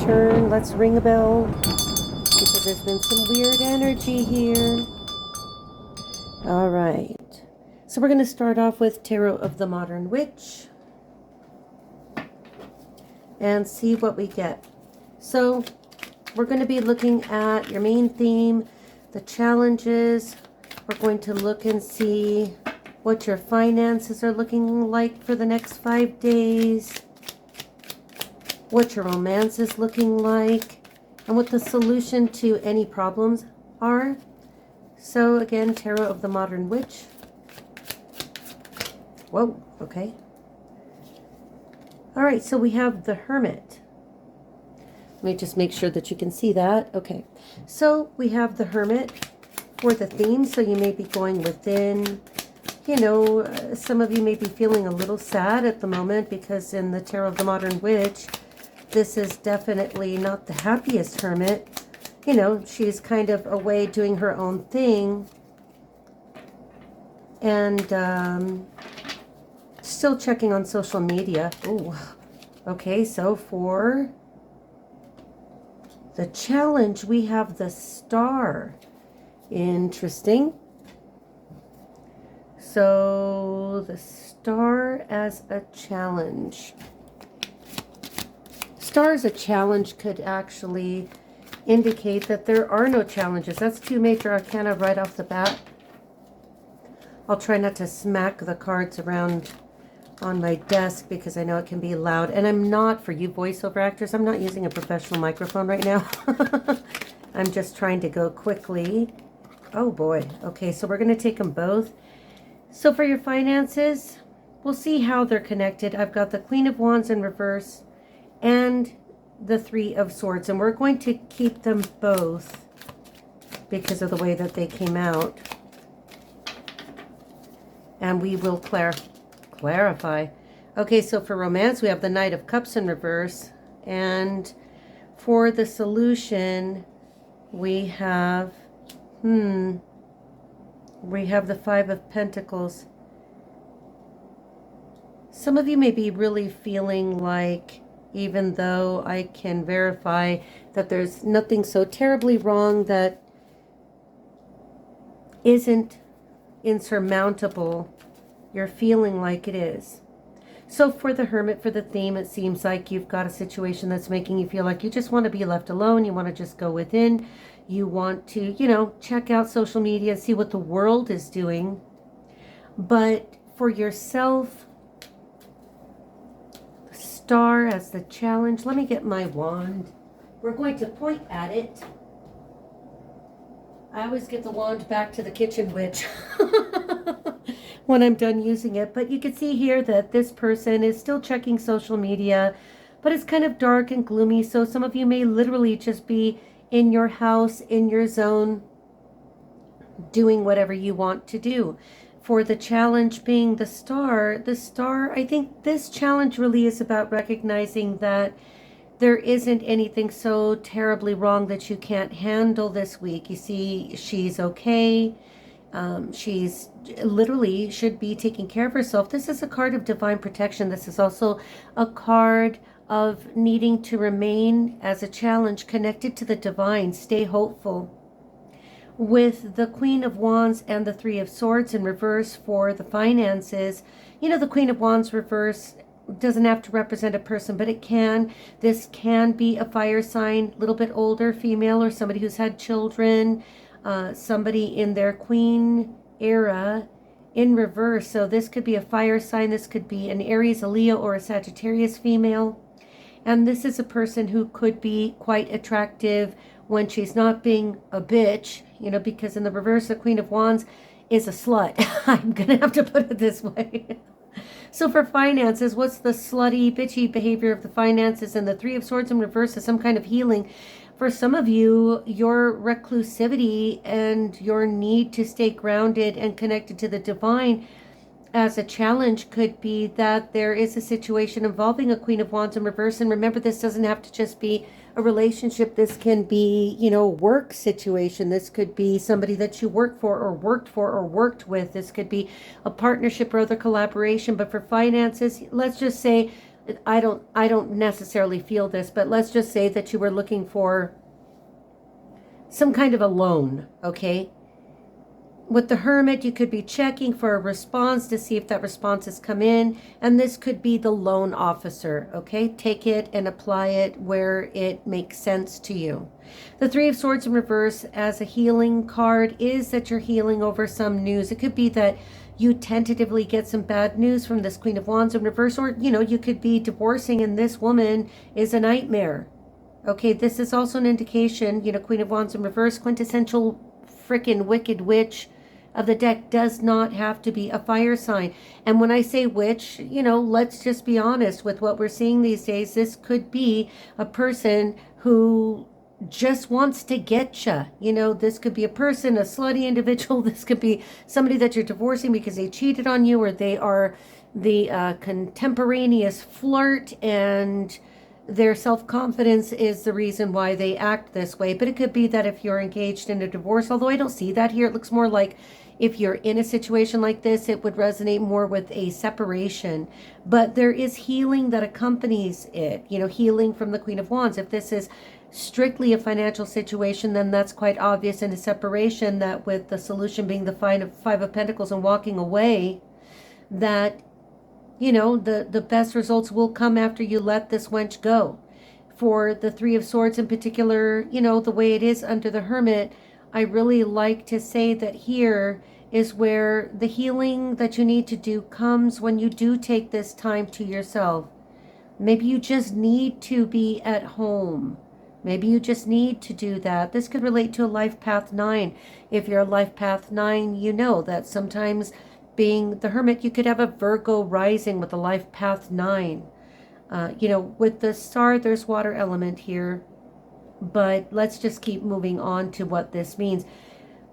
turn. Let's ring a bell because there's been some weird energy here. All right. So we're going to start off with Tarot of the Modern Witch and see what we get. So we're going to be looking at your main theme, the challenges. We're going to look and see what your finances are looking like for the next 5 days, what your romance is looking like, and what the solution to any problems are. So again, Tarot of the Modern Witch. Whoa, okay. All right, so we have the Hermit. Let me just make sure that you can see that. Okay, so we have the Hermit for the theme. So you may be going within. You know, some of you may be feeling a little sad at the moment because in the Tarot of the Modern Witch, this is definitely not the happiest Hermit. You know, she's kind of away doing her own thing and still checking on social media. Ooh, okay, so for the challenge, we have the Star. Interesting. So the Star as a challenge. Star as a challenge could actually indicate that there are no challenges. That's 2 major arcana right off the bat. I'll try not to smack the cards around on my desk because I know it can be loud. And I'm not, for you voiceover actors, I'm not using a professional microphone right now. I'm just trying to go quickly. Oh boy. Okay, so we're going to take them both. So for your finances, we'll see how they're connected. I've got the Queen of Wands in reverse and the 3 of Swords. And we're going to keep them both because of the way that they came out. And we will clarify. Okay, so for romance, we have the Knight of Cups in reverse. And for the solution, we have the 5 of Pentacles. Some of you may be really feeling like, even though I can verify that there's nothing so terribly wrong that isn't insurmountable, you're feeling like it is. So for the Hermit, for the theme, it seems like you've got a situation that's making you feel like you just want to be left alone. You want to just go within. You want to, you know, check out social media, see what the world is doing. But for yourself, Star as the challenge. Let me get my wand. We're going to point at it. I always get the wand back to the kitchen witch when I'm done using it. But you can see here that this person is still checking social media, but it's kind of dark and gloomy. So some of you may literally just be in your house, in your zone, doing whatever you want to do. For the challenge being the Star, I think this challenge really is about recognizing that there isn't anything so terribly wrong that you can't handle this week. You see, she's okay. She's literally should be taking care of herself. This is a card of divine protection. This is also a card of needing to remain as a challenge connected to the divine. Stay hopeful. With the Queen of Wands and the 3 of Swords in reverse for the finances, you know, the Queen of Wands reverse doesn't have to represent a person, but it can. This can be a fire sign, a little bit older, female, or somebody who's had children, somebody in their Queen era in reverse. So this could be a fire sign. This could be an Aries, a Leo, or a Sagittarius female. And this is a person who could be quite attractive when she's not being a bitch, you know, because in the reverse, the Queen of Wands is a slut. I'm going to have to put it this way. So for finances, what's the slutty, bitchy behavior of the finances? And the 3 of Swords in reverse is some kind of healing. For some of you, your reclusivity and your need to stay grounded and connected to the divine as a challenge could be that there is a situation involving a Queen of Wands in reverse. And remember, this doesn't have to just be a relationship. This can be, you know, work situation. This could be somebody that you work for or worked with. This could be a partnership or other collaboration. But for finances, let's just say I don't necessarily feel this, but let's just say that you were looking for some kind of a loan, okay? With the Hermit, you could be checking for a response to see if that response has come in, and this could be the loan officer, okay? Take it and apply it where it makes sense to you. The Three of Swords in reverse as a healing card is that you're healing over some news. It could be that you tentatively get some bad news from this Queen of Wands in reverse, or, you know, you could be divorcing and this woman is a nightmare. Okay, this is also an indication, you know, Queen of Wands in reverse, quintessential freaking wicked witch of the deck does not have to be a fire sign. And when I say witch, you know, let's just be honest with what we're seeing these days. This could be a person who just wants to get you. You know, this could be a person, a slutty individual. This could be somebody that you're divorcing because they cheated on you, or they are the contemporaneous flirt, and their self-confidence is the reason why they act this way. But it could be that if you're engaged in a divorce, although I don't see that here, it looks more like if you're in a situation like this, it would resonate more with a separation. But there is healing that accompanies it, you know, healing from the Queen of Wands. If this is strictly a financial situation, then that's quite obvious in a separation, that with the solution being the Five of Pentacles and walking away, that, you know, the best results will come after you let this wench go. For the Three of Swords in particular, you know, the way it is under the Hermit, I really like to say that here is where the healing that you need to do comes when you do take this time to yourself. Maybe you just need to be at home. Maybe you just need to do that. This could relate to a life path 9. If you're a life path 9, you know that sometimes being the Hermit, you could have a Virgo rising with a life path 9. You know, with the star, there's water element here. But let's just keep moving on to what this means.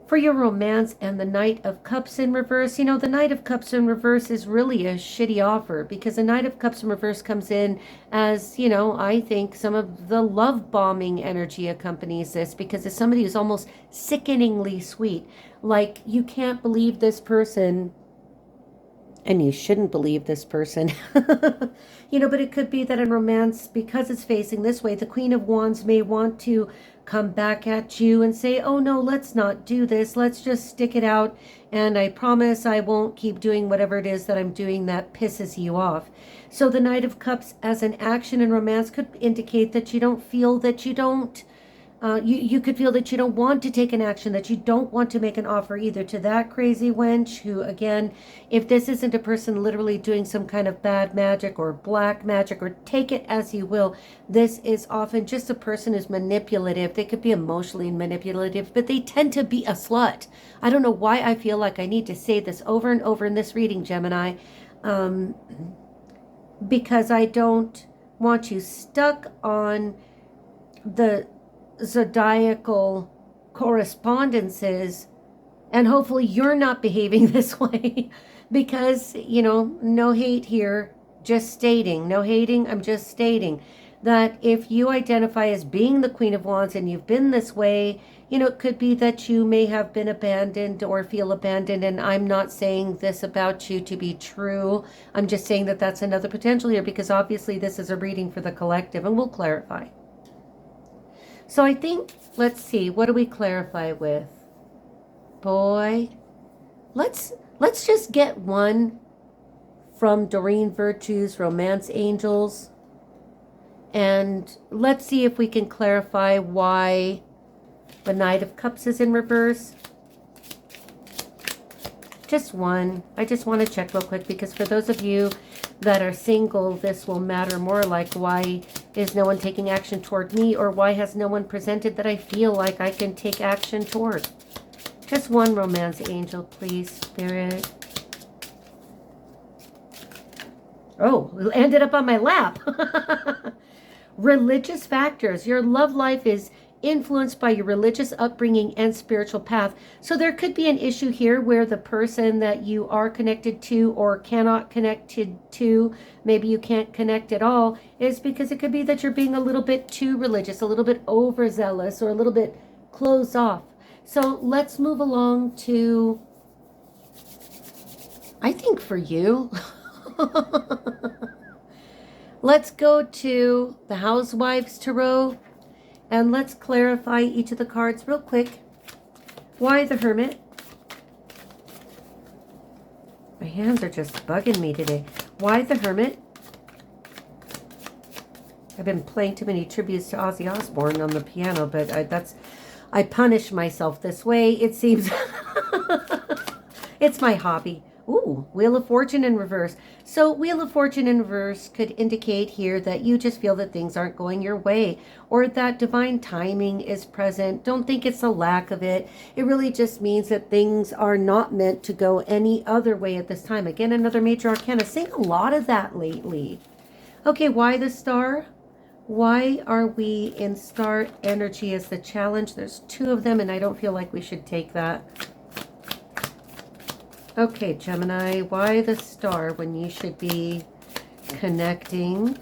For your romance and the Knight of Cups in reverse, you know, the Knight of Cups in reverse is really a shitty offer, because the Knight of Cups in reverse comes in as, you know, I think some of the love bombing energy accompanies this, because it's somebody who's almost sickeningly sweet. Like, you can't believe this person, and you shouldn't believe this person. You know, but it could be that in romance, because it's facing this way, the Queen of Wands may want to come back at you and say, oh no, let's not do this. Let's just stick it out. And I promise I won't keep doing whatever it is that I'm doing that pisses you off. So the Knight of Cups as an action in romance could indicate that you don't feel that you don't, you could feel that you don't want to take an action, that you don't want to make an offer either to that crazy wench who, again, if this isn't a person literally doing some kind of bad magic or black magic, or take it as you will, this is often just a person who's manipulative. They could be emotionally manipulative, but they tend to be a slut. I don't know why I feel like I need to say this over and over in this reading, Gemini, because I don't want you stuck on the zodiacal correspondences, and hopefully you're not behaving this way, because, you know, no hate here, just stating, no hating, I'm just stating that if you identify as being the Queen of Wands and you've been this way, you know, it could be that you may have been abandoned or feel abandoned, and I'm not saying this about you to be true. I'm just saying that that's another potential here, because obviously this is a reading for the collective, and we'll clarify. So I think, let's see, what do we clarify with? Boy, let's just get one from Doreen Virtue's Romance Angels. And let's see if we can clarify why the Knight of Cups is in reverse. Just one. I just want to check real quick, because for those of you that are single, this will matter more, like why is no one taking action toward me, or why has no one presented that I feel like I can take action toward? Just one romance angel, please, Spirit. Oh, it ended up on my lap. Religious factors. Your love life is influenced by your religious upbringing and spiritual path. So there could be an issue here where the person that you are connected to or cannot connect to, maybe you can't connect at all, is because it could be that you're being a little bit too religious, a little bit overzealous, or a little bit closed off. So let's move along to, I think for you, Let's go to the Housewives Tarot, and let's clarify each of the cards real quick. Why the Hermit? My hands are just bugging me today. Why the Hermit? I've been playing too many tributes to Ozzy Osbourne on the piano, but I punish myself this way. It seems it's my hobby. Ooh, Wheel of Fortune in reverse. So Wheel of Fortune in reverse could indicate here that you just feel that things aren't going your way, or that divine timing is present. Don't think it's a lack of it. It really just means that things are not meant to go any other way at this time. Again, another major arcana. Seeing a lot of that lately. Okay, why the Star? Why are we in star energy as the challenge? There's two of them, and I don't feel like we should take that. Okay, Gemini, why the Star when you should be connecting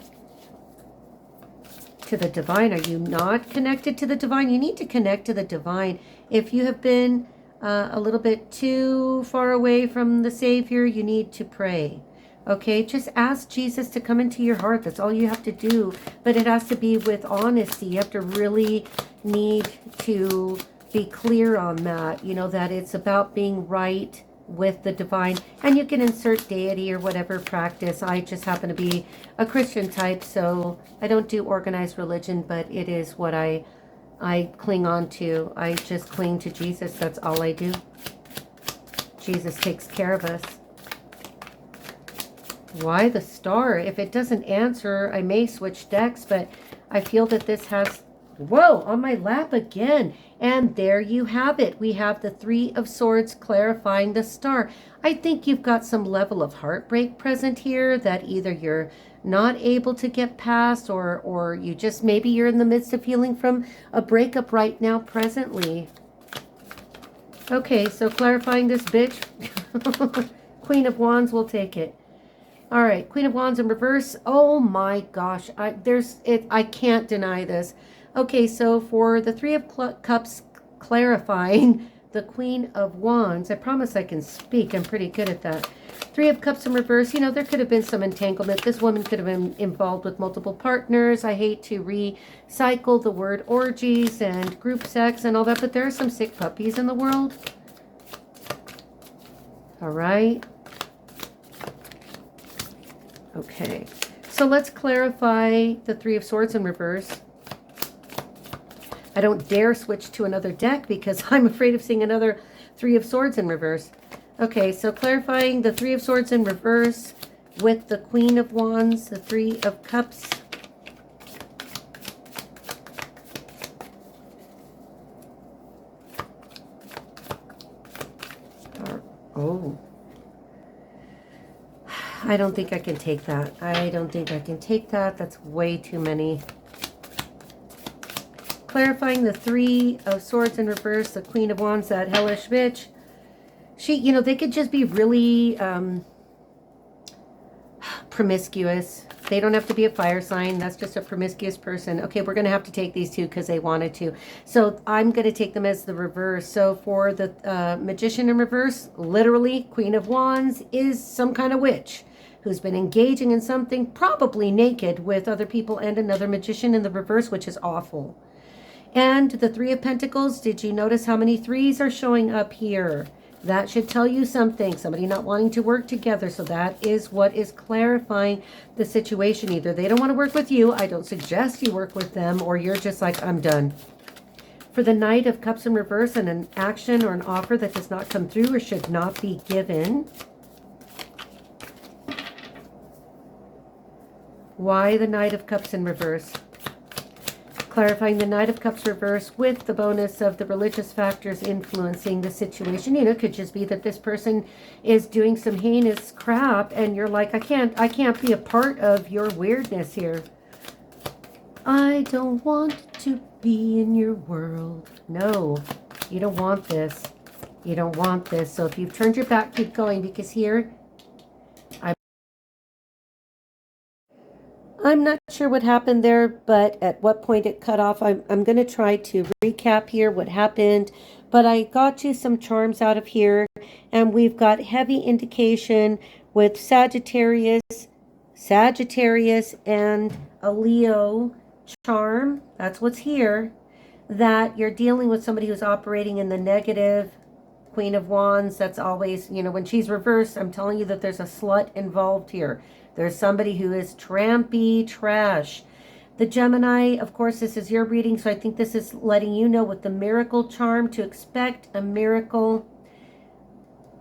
to the divine? Are you not connected to the divine? You need to connect to the divine. If you have been a little bit too far away from the Savior, you need to pray. Okay, just ask Jesus to come into your heart. That's all you have to do. But it has to be with honesty. You have to really need to be clear on that. You know, that it's about being right with the divine. And you can insert deity or whatever practice. I just happen to be a Christian type, so I don't do organized religion, but it is what I cling on to. I just cling to Jesus. That's all I do. Jesus takes care of us. Why the Star? If it doesn't answer, I may switch decks, but I feel that this has... Whoa, on my lap again. And there you have it. We have the Three of Swords clarifying the Star. I think you've got some level of heartbreak present here that either you're not able to get past, or you just, maybe you're in the midst of healing from a breakup right now presently. Okay, so clarifying this bitch. Queen of Wands, we'll take it. All right, Queen of Wands in reverse. Oh my gosh, I can't deny this. Okay, so for the Three of Cups clarifying the Queen of Wands, I promise I can speak. I'm pretty good at that. Three of Cups in reverse, you know, there could have been some entanglement. This woman could have been involved with multiple partners. I hate to recycle the word orgies and group sex and all that, but there are some sick puppies in the world. All right. Okay, so let's clarify the Three of Swords in reverse. I don't dare switch to another deck because I'm afraid of seeing another Three of Swords in reverse. Okay, so clarifying the Three of Swords in reverse with the Queen of Wands, the Three of Cups. Oh. I don't think I can take that. I don't think I can take that. That's way too many. Clarifying the Three of Swords in reverse, the Queen of Wands, that hellish bitch. She, you know, they could just be really promiscuous. They don't have to be a fire sign. That's just a promiscuous person. Okay, we're going to have to take these two because they wanted to. So I'm going to take them as the reverse. So for the Magician in reverse, literally, Queen of Wands is some kind of witch who's been engaging in something, probably naked, with other people and another magician in the reverse, which is awful. And the Three of Pentacles, did you notice how many threes are showing up here? That should tell you something. Somebody not wanting to work together. So that is what is clarifying the situation. Either they don't want to work with you, I don't suggest you work with them, or you're just like, I'm done. For the Knight of Cups in reverse, and an action or an offer that does not come through or should not be given. Why the Knight of Cups in reverse? Clarifying the Knight of Cups reverse with the bonus of the religious factors influencing the situation. You know, it could just be that this person is doing some heinous crap and you're like, I can't be a part of your weirdness here. I don't want to be in your world. No, you don't want this. You don't want this. So if you've turned your back, keep going, because here I'm not sure what happened there, but at what point it cut off. I'm going to try to recap here what happened, but I got you some charms out of here, and we've got heavy indication with Sagittarius, Sagittarius and a Leo charm. That's what's here. That you're dealing with somebody who's operating in the negative. Queen of Wands, that's always, when she's reversed, I'm telling you that there's a slut involved here. There's somebody who is trampy trash. The Gemini, of course, this is your reading, so I think this is letting you know with the miracle charm to expect a miracle.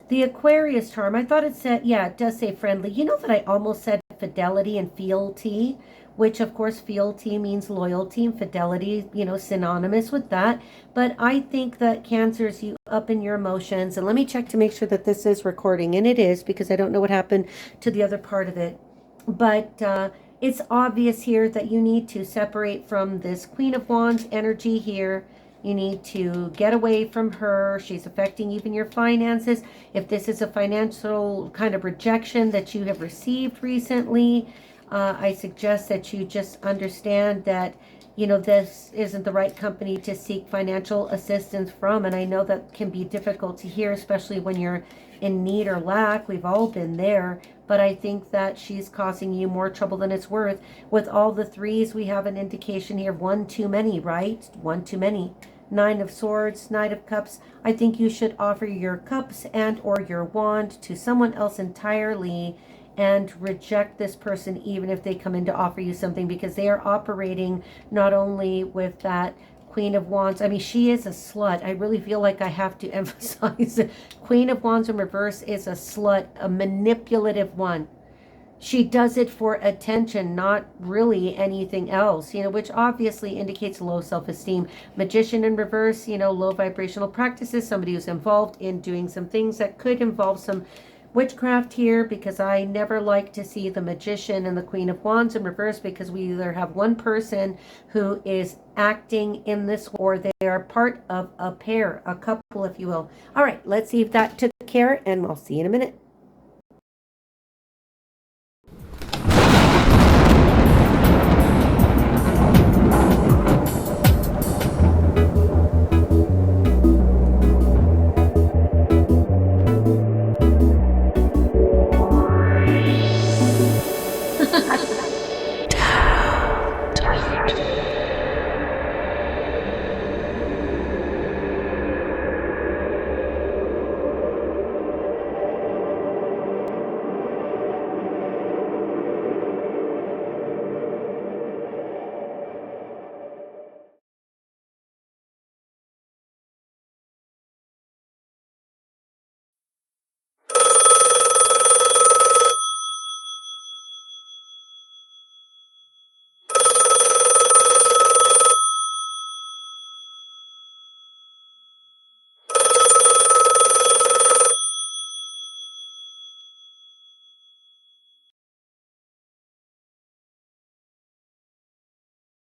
The Aquarius charm, I thought it said, yeah, it does say friendly. You know that I almost said fidelity and fealty, which of course fealty means loyalty and fidelity, synonymous with that. But I think that Cancers you up in your emotions. And let me check to make sure that this is recording. And it is, because I don't know what happened to the other part of it. But it's obvious here that you need to separate from this Queen of Wands energy here. You need to get away from her. She's affecting even your finances. If this is a financial kind of rejection that you have received recently, I suggest that you just understand that, this isn't the right company to seek financial assistance from. And I know that can be difficult to hear, especially when you're in need or lack. We've all been there. But I think that she's causing you more trouble than it's worth. With all the threes, we have an indication here of one too many, right? One too many. Nine of Swords, Knight of Cups. I think you should offer your cups and or your wand to someone else entirely and reject this person even if they come in to offer you something, because they are operating not only with that Queen of Wands. I mean, she is a slut. I really feel like I have to emphasize it. Queen of Wands in reverse is a slut, a manipulative one. She does it for attention, not really anything else, which obviously indicates low self-esteem. Magician in reverse, low vibrational practices, somebody who's involved in doing some things that could involve some witchcraft here, because I never like to see the Magician and the Queen of Wands in reverse, because we either have one person who is acting in this, or they are part of a pair, a couple, if you will. All right, let's see if that took care, and we'll see you in a minute.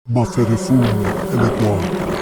Maferefun Elegua.